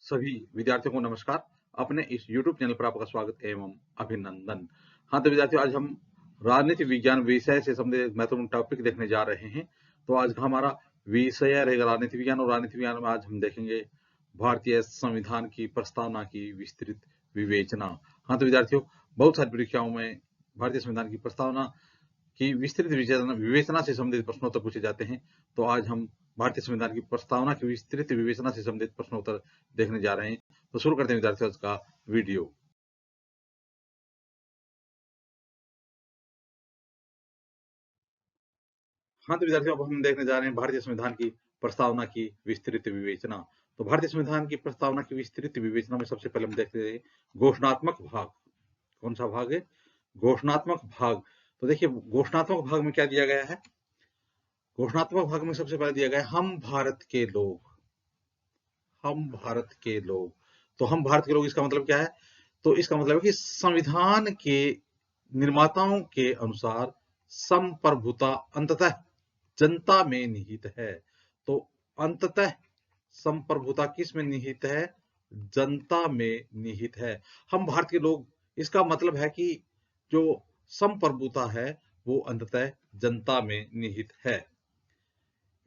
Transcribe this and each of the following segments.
सभी विद्यार्थियों को नमस्कार। अपने इस YouTube चैनल पर आपका स्वागत एवं अभिनंदन। हाँ, तो विद्यार्थियों, आज हम राजनीति विज्ञान विषय से संबंधित महत्वपूर्ण टॉपिक देखने जा रहे हैं। तो आज का हमारा विषय रहेगा राजनीति विज्ञान, और राजनीति विज्ञान में आज हम देखेंगे भारतीय संविधान की प्रस्तावना की विस्तृत विवेचना। हाँ, तो विद्यार्थियों, बहुत सारी परीक्षाओं में भारतीय संविधान की प्रस्तावना की विस्तृत विवेचना से संबंधित प्रश्नोत्तर पूछे जाते हैं। तो आज हम भारतीय संविधान की प्रस्तावना की विस्तृत विवेचना से संबंधित प्रश्नोत्तर देखने जा रहे हैं। तो शुरू करते हैं विद्यार्थियों आज का वीडियो। हाँ, तो विद्यार्थियों, अब हम देखने जा रहे हैं भारतीय संविधान की प्रस्तावना की विस्तृत विवेचना। तो भारतीय संविधान की प्रस्तावना की विस्तृत विवेचना में सबसे पहले हम देखते हैं घोषणात्मक भाग। कौन सा भाग है? घोषणात्मक भाग। तो देखिए, घोषणात्मक भाग में क्या दिया गया है? घोषणात्मक भाग में सबसे पहले दिया गया है हम भारत के लोग। हम भारत के लोग। तो हम भारत के लोग, इसका मतलब क्या है? तो इसका मतलब है कि संविधान के निर्माताओं के अनुसार संप्रभुता अंततः जनता में निहित है। तो अंततः संप्रभुता किस में निहित है? जनता में निहित है। हम भारत के लोग, इसका मतलब है कि जो संप्रभुता है वो अंततः जनता में निहित है।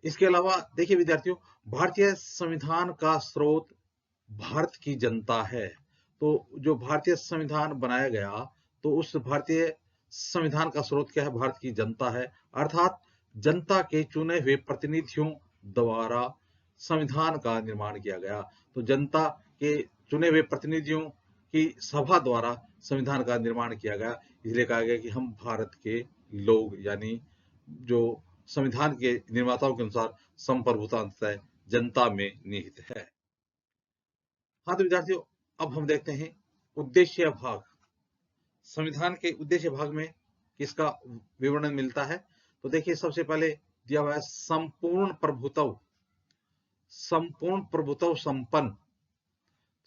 इसके अलावा देखिए विद्यार्थियों, भारतीय संविधान का स्रोत भारत की जनता है। तो जो भारतीय संविधान बनाया गया, तो उस भारतीय संविधान का स्रोत क्या है? भारत की जनता है। अर्थात जनता के चुने हुए प्रतिनिधियों द्वारा संविधान का निर्माण किया गया। तो जनता के चुने हुए प्रतिनिधियों की सभा द्वारा संविधान का निर्माण किया गया। इसलिए कहा गया कि हम भारत के लोग, यानी जो संविधान के निर्माताओं के अनुसार संप्रभुता अंततः जनता में निहित है। हाँ, तो विद्यार्थियों, अब हम देखते हैं उद्देश्य भाग। संविधान के उद्देश्य भाग में किसका विवरण मिलता है? तो देखिए, सबसे पहले दिया हुआ है संपूर्ण प्रभुत्व। संपूर्ण प्रभुत्व संपन्न।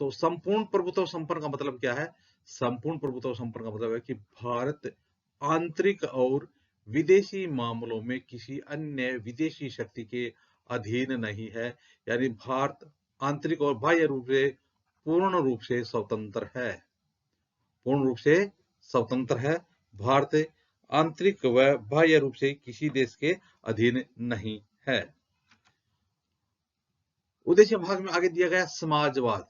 तो संपूर्ण प्रभुत्व संपन्न का मतलब क्या है? संपूर्ण प्रभुत्व संपन्न का मतलब है कि भारत आंतरिक और विदेशी मामलों में किसी अन्य विदेशी शक्ति के अधीन नहीं है। यानी भारत आंतरिक और बाह्य रूप से पूर्ण रूप से स्वतंत्र है। पूर्ण रूप से स्वतंत्र है। भारत आंतरिक व बाह्य रूप से किसी देश के अधीन नहीं है। उद्देश्य भाग में आगे दिया गया समाजवाद।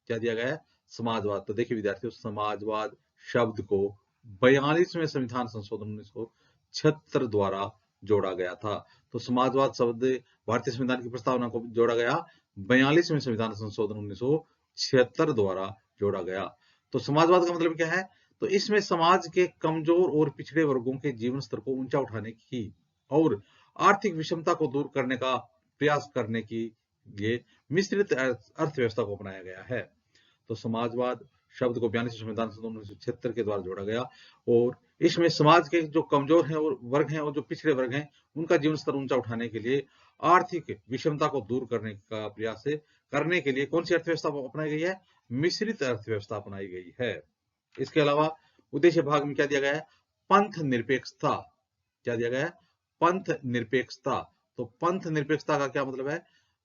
क्या दिया गया है? समाजवाद। तो देखिए विद्यार्थियों, समाजवाद शब्द को 42वें संविधान संशोधन 1976 द्वारा जोड़ा गया था। तो समाजवाद शब्द भारतीय संविधान की प्रस्तावना को जोड़ा गया 42वें संविधान संशोधन 1976 द्वारा जोड़ा गया। तो समाजवाद का मतलब क्या है? तो इसमें समाज के कमजोर और पिछड़े वर्गों के जीवन स्तर को ऊंचा उठाने की और आर्थिक विषमता को दूर करने का प्रयास करने की लिए मिश्रित अर्थव्यवस्था को अपनाया गया है। तो समाजवाद शब्द को 42वें संविधान संशोधन 1976 के द्वारा जोड़ा गया, और इसमें समाज के जो कमजोर हैं और वर्ग हैं और जो पिछड़े वर्ग हैं, उनका जीवन स्तर ऊंचा उठाने के लिए आर्थिक विषमता को दूर करने का प्रयास करने के लिए कौन सी अर्थव्यवस्था अपनाई गई है? मिश्रित अर्थव्यवस्था अपनाई गई है। इसके अलावा उद्देश्य भाग में क्या दिया गया है? पंथ निरपेक्षता। क्या दिया गया है? पंथ निरपेक्षता। तो पंथ निरपेक्षता का क्या मतलब है?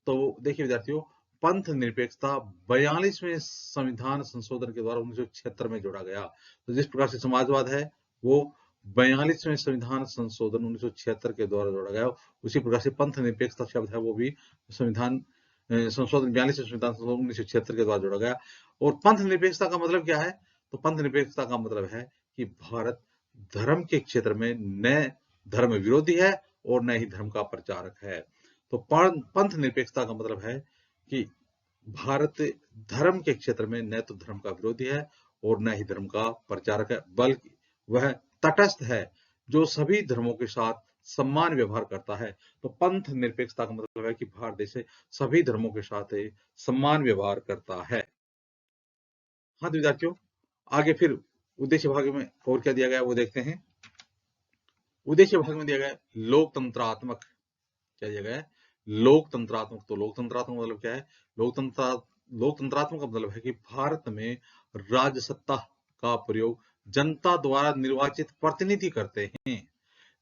तो देखिए विद्यार्थियों, पंथ निरपेक्षता 42वें संविधान संशोधन के द्वारा 1976 में जोड़ा गया। तो जिस प्रकार से समाजवाद है वो 42वें संविधान संशोधन 1976 के द्वारा जोड़ा गया, उसी प्रकार से पंथ निरपेक्षता शब्द है वो भी संविधान संशोधन 42वें संविधान संशोधन 1976 के द्वारा जोड़ा गया। और पंथ निरपेक्षता का मतलब क्या है? तो पंथ निरपेक्षता का मतलब है कि भारत धर्म के क्षेत्र में न धर्म विरोधी है और न ही धर्म का प्रचारक है। तो पंथ निरपेक्षता का मतलब है कि भारत धर्म के क्षेत्र में न तो धर्म का विरोधी है और न ही धर्म का प्रचारक है, बल्कि वह तटस्थ है जो सभी धर्मों के साथ सम्मान व्यवहार करता है। तो पंथ निरपेक्षता का मतलब है कि भारत देश सभी धर्मों के साथ सम्मान व्यवहार करता है। हाँ, तो विद्यार्थियों, आगे फिर उद्देश्य भाग में और क्या दिया गया वो देखते हैं। उद्देश्य भाग में दिया गया लोकतंत्रात्मक। क्या दिया गया है? लोकतंत्रात्मक। तो लोकतंत्रात्मक मतलब क्या है? लोकतंत्रात्मक का मतलब है कि भारत में राज्य सत्ता का प्रयोग जनता द्वारा निर्वाचित प्रतिनिधि करते हैं।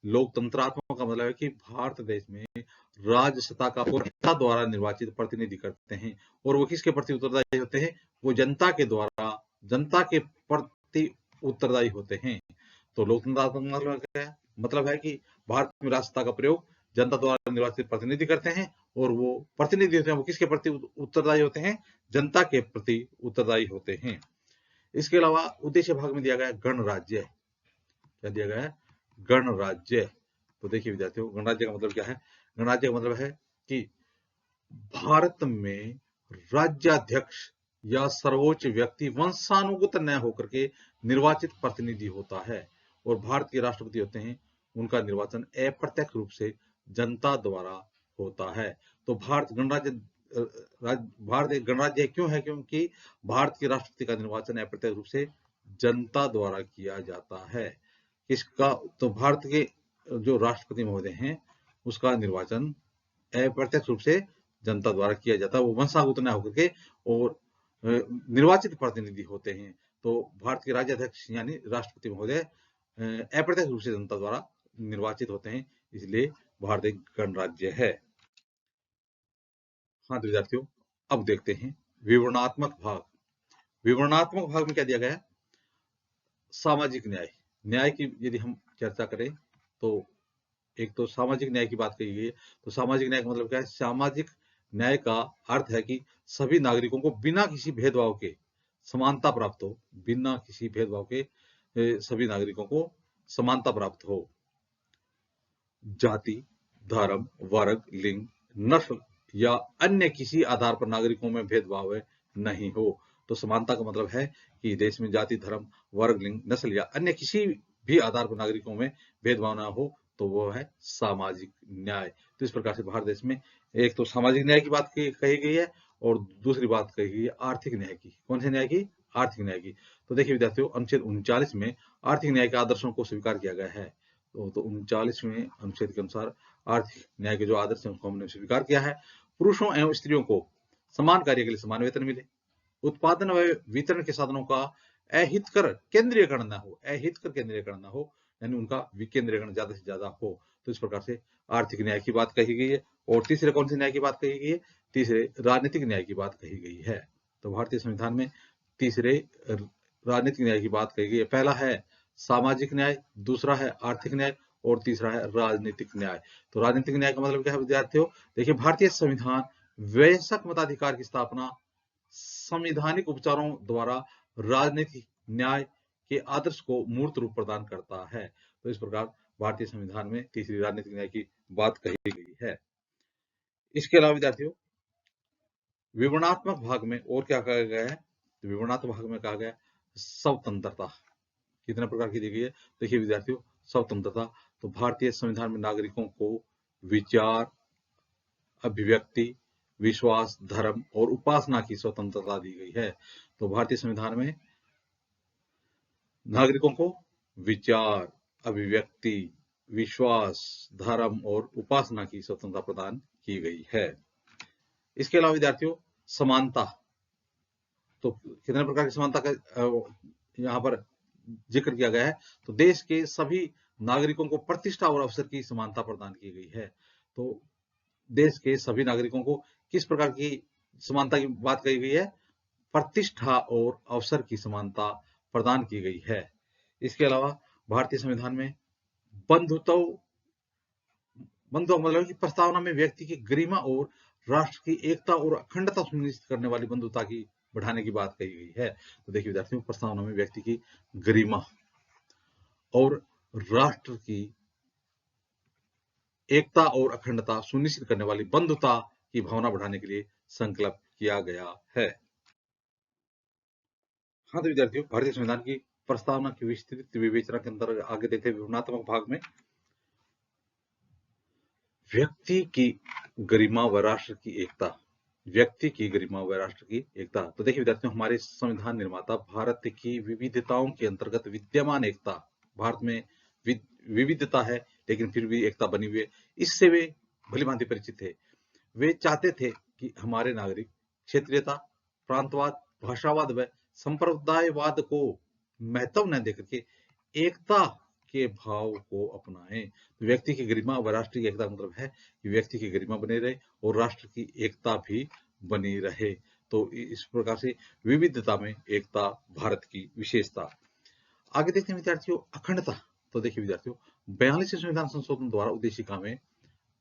लोकतंत्रात्मक का मतलब है कि भारत देश में राज्य सत्ता का जनता द्वारा निर्वाचित प्रतिनिधि करते हैं, और वो किसके प्रति उत्तरदायी होते हैं? वो जनता के द्वारा जनता के प्रति उत्तरदायी होते हैं। तो लोकतंत्रात्मक मतलब क्या है? मतलब है कि भारत में राज्य सत्ता का प्रयोग जनता द्वारा निर्वाचित प्रतिनिधि करते हैं, और वो प्रतिनिधि होते हैं वो किसके प्रति उत्तरदायी होते हैं? जनता के प्रति उत्तरदायी होते हैं। इसके अलावा उद्देश्य भाग में दिया गया गणराज्य। क्या दिया गया है? गणराज्य। तो देखिए विद्यार्थियों, गणराज्य का मतलब क्या है? गणराज्य का मतलब है कि भारत में राज्याध्यक्ष या सर्वोच्च व्यक्ति वंशानुगत न होकर के निर्वाचित प्रतिनिधि होता है, और भारत के राष्ट्रपति होते हैं, उनका निर्वाचन अप्रत्यक्ष रूप से जनता द्वारा होता है। तो भारत एक गणराज्य क्यों है? क्योंकि भारत के राष्ट्रपति का निर्वाचन अप्रत्यक्ष रूप से जनता द्वारा किया जाता है। इसका तो भारत के जो राष्ट्रपति महोदय हैं, उसका निर्वाचन अप्रत्यक्ष रूप से जनता द्वारा किया जाता है, वो वंशानुगत न होकर के और निर्वाचित प्रतिनिधि होते हैं। तो भारत के राज्याध्यक्ष यानी राष्ट्रपति महोदय अप्रत्यक्ष रूप से जनता द्वारा निर्वाचित होते हैं, इसलिए भारत एक गणराज्य है। हाँ तो विद्यार्थियों, अब देखते हैं विवरणात्मक भाग। विवरणात्मक भाग में क्या दिया गया है? सामाजिक न्याय। न्याय की यदि हम चर्चा करें तो एक तो सामाजिक न्याय की बात कही गई है। तो सामाजिक न्याय का मतलब क्या है? सामाजिक न्याय का अर्थ है कि सभी नागरिकों को बिना किसी भेदभाव के समानता प्राप्त हो, बिना किसी भेदभाव के सभी नागरिकों को समानता प्राप्त हो। जाति, धर्म, वर्ग, लिंग, नस्ल या अन्य किसी आधार पर नागरिकों में भेदभाव नहीं हो। तो समानता का मतलब है कि देश में जाति, धर्म, वर्ग, लिंग, नस्ल या अन्य किसी भी आधार पर नागरिकों में भेदभाव ना हो, तो वो है सामाजिक न्याय। तो इस प्रकार से भारत देश में एक तो सामाजिक न्याय की बात कही गई है, और दूसरी बात कही गई है आर्थिक न्याय की। कौन से न्याय की? आर्थिक न्याय की। तो देखिए विद्यार्थियों, अनुच्छेद 39 में आर्थिक न्याय के आदर्शों को स्वीकार किया गया है। तो 39वें अनुच्छेद के अनुसार आर्थिक न्याय के जो आदर्श हैं उसको हमने स्वीकार किया है। पुरुषों एवं स्त्रियों को समान कार्य के लिए समान वेतन मिले, उत्पादन व वितरण के साधनों का अहितकर केंद्रीयकरण न हो, अहितकर केंद्रीयकरण न हो, यानी उनका विकेंद्रीकरण ज्यादा से ज्यादा हो। तो इस प्रकार से आर्थिक न्याय की बात कही गई है। और तीसरे कौन से न्याय की बात कही गई है? तीसरे राजनीतिक न्याय की बात कही गई है। तो भारतीय संविधान में तीसरे राजनीतिक न्याय की बात कही गई है। पहला है सामाजिक न्याय, दूसरा है आर्थिक न्याय, और तीसरा है राजनीतिक न्याय। तो राजनीतिक न्याय का मतलब क्या है विद्यार्थियों? देखिए, भारतीय संविधान वयस्क मताधिकार की स्थापना संवैधानिक उपचारों द्वारा राजनीतिक न्याय के आदर्श को मूर्त रूप प्रदान करता है। तो इस प्रकार भारतीय संविधान में तीसरी राजनीतिक न्याय की बात कही गई है। इसके अलावा विद्यार्थियों, विवरणात्मक भाग में और क्या कहा गया है? तो विवरणात्मक भाग में कहा गया स्वतंत्रता कितने प्रकार की दी गई है। देखिए विद्यार्थियों, स्वतंत्रता तो भारतीय संविधान में नागरिकों को विचार, अभिव्यक्ति, विश्वास, धर्म और उपासना की स्वतंत्रता दी गई है। तो भारतीय संविधान में नागरिकों को विचार, अभिव्यक्ति, विश्वास, धर्म और उपासना की स्वतंत्रता प्रदान की गई है। इसके अलावा विद्यार्थियों, समानता तो कितने प्रकार की समानता का यहाँ पर जिक्र किया गया है। तो देश के सभी नागरिकों को प्रतिष्ठा और अवसर की समानता प्रदान की गई है। तो देश के सभी नागरिकों को किस प्रकार की समानता की बात कही गई है? प्रतिष्ठा और अवसर की समानता प्रदान की गई है। इसके अलावा भारतीय संविधान में बंधुत्व मतलब की प्रस्तावना में व्यक्ति की गरिमा और राष्ट्र की एकता और अखंडता सुनिश्चित करने वाली बंधुता की बढ़ाने की बात कही गई है। तो देखिए विद्यार्थियों, प्रस्तावना में व्यक्ति की गरिमा और राष्ट्र की एकता और अखंडता सुनिश्चित करने वाली बंधुता की भावना बढ़ाने के लिए संकल्प किया गया है। हाँ तो विद्यार्थियों, भारतीय संविधान की प्रस्तावना की विस्तृत विवेचना के अंदर आगे देखते हैं विवरणात्मक भाग में व्यक्ति की गरिमा व राष्ट्र की एकता। व्यक्ति की गरिमा व राष्ट्र की एकता। तो देखिए विद्यार्थियों, हमारे संविधान निर्माता भारत की विविधताओं के अंतर्गत विद्यमान एकता, भारत में विविधता है लेकिन फिर भी एकता बनी हुई है, इससे वे भलीभांति परिचित थे। वे चाहते थे कि हमारे नागरिक क्षेत्रीयता, प्रांतवाद, भाषावाद व संप्रदायवाद को महत्व न देकर के एकता के भाव को अपनाएं। तो व्यक्ति की गरिमा व राष्ट्रीय एकता का मतलब है कि व्यक्ति की गरिमा बनी रहे और राष्ट्र की एकता भी बनी रहे। तो इस प्रकार से विविधता में एकता भारत की विशेषता। आगे देखते हैं विद्यार्थियों अखंडता। तो देखिए विद्यार्थियों 42वें संविधान संशोधन द्वारा उद्देशिका में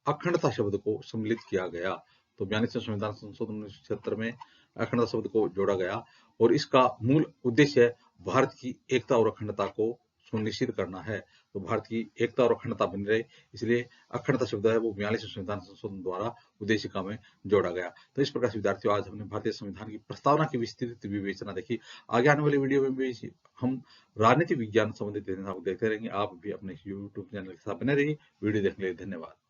अखंडता शब्द को सम्मिलित किया गया। तो 42वें संविधान संशोधन 1976 में अखंडता शब्द को जोड़ा गया और इसका मूल उद्देश्य भारत की एकता और अखंडता को सुनिश्चित करना है। तो भारत की एकता और अखंडता बनी रहे, इसलिए अखंडता शब्द है वो 42वें संविधान संशोधन द्वारा उद्देशिका में जोड़ा गया। तो इस प्रकार से विद्यार्थियों आज हमने भारतीय संविधान की प्रस्तावना की विस्तृत विवेचना देखी। आगे आने वाली वीडियो में भी हम राजनीति विज्ञान संबंधित देखते रहेंगे। आप भी अपने यूट्यूब चैनल के साथ बने रहिए। वीडियो देखने के लिए धन्यवाद।